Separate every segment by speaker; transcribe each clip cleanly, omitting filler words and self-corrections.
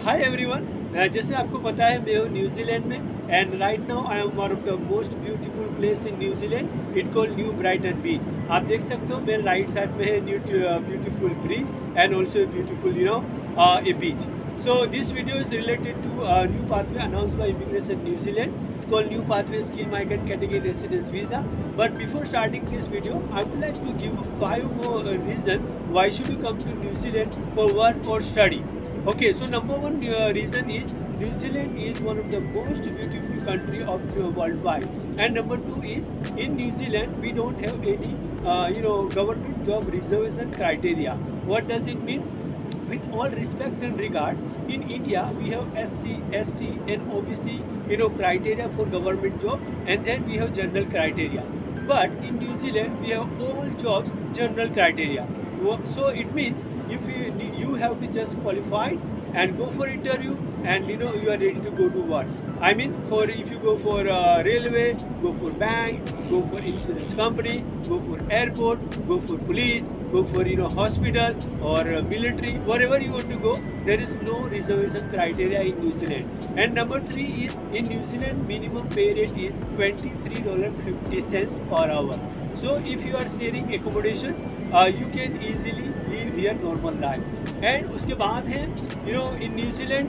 Speaker 1: Hi everyone. जैसे आपको पता है मैं हूँ न्यूजीलैंड में and right now I am one of the most beautiful place in New Zealand. It called New Brighton beach. आप देख सकते हो मेरे राइट साइड में है new beautiful bridge and also beautiful a beach. So this video is related to a new pathway announced by Immigration New Zealand called New Pathway Skill Migrant Category Residence Visa. But before starting this video, I would like to give you 5 more reasons why should you come to New Zealand for work or study. Okay, so number one reason is New Zealand is one of the most beautiful country of the worldwide, and number two is in New Zealand we don't have any government job reservation criteria. What does it mean? With all respect and regard, in India we have SC, ST and OBC criteria for government job, and then we have general criteria. But in New Zealand we have all jobs general criteria. So it means if you have to just qualify and go for interview, and you are ready to go to work. I mean, for if you go for railway, go for bank, go for insurance company, go for airport, go for police, go for hospital or military, wherever you want to go, there is no reservation criteria in New Zealand. And number three is in New Zealand minimum pay rate is $23.50 per hour. So if you are sharing accommodation, you can easily live here normal life. And उसके बाद है in New Zealand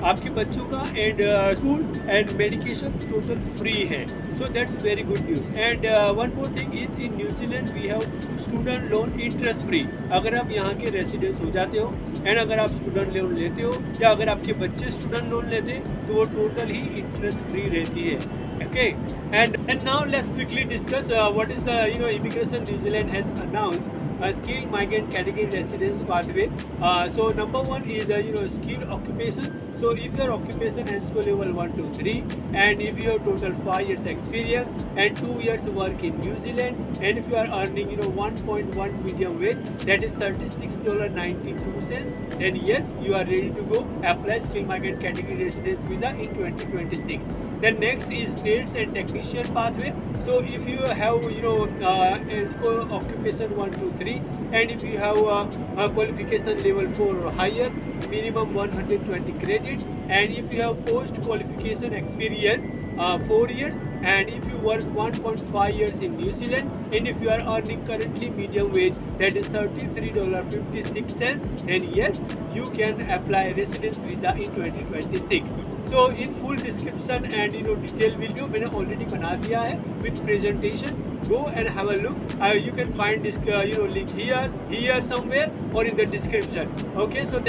Speaker 1: आपके बच्चों का and school and medication total free है. So that's very good news. And one more thing is in New Zealand we have student loan interest free. अगर आप यहाँ के रेसिडेंस हो जाते हो एंड अगर आप स्टूडेंट लोन लेते हो या अगर आपके बच्चे स्टूडेंट लोन लेते हैं तो वो टोटल ही इंटरेस्ट फ्री रहती है. Okay, and now let's quickly discuss what is the Immigration New Zealand has announced a skilled migrant category residence pathway. So number one is skilled occupation. So if your occupation has skill level 1 to 3, and if you have total 5 years experience and 2 years work in New Zealand, and if you are earning 1.1 medium wage, that is $36.92, then yes, you are ready to go apply skilled migrant category residence visa in 2026. Then next is trades and technician pathway. So if you have score occupation 1 to 3, and if you have a qualification level 4 or higher, minimum 120 credits, and if you have post qualification experience 4 years, and if you work 1.5 years in New Zealand, and if you are earning currently medium wage, that is $33.56, then yes, you can apply residence visa in 2026. So in full description and detailed video मैंने already बना दिया है with presentation. Go and have a look. You can find this link here somewhere or in the description. Okay, so then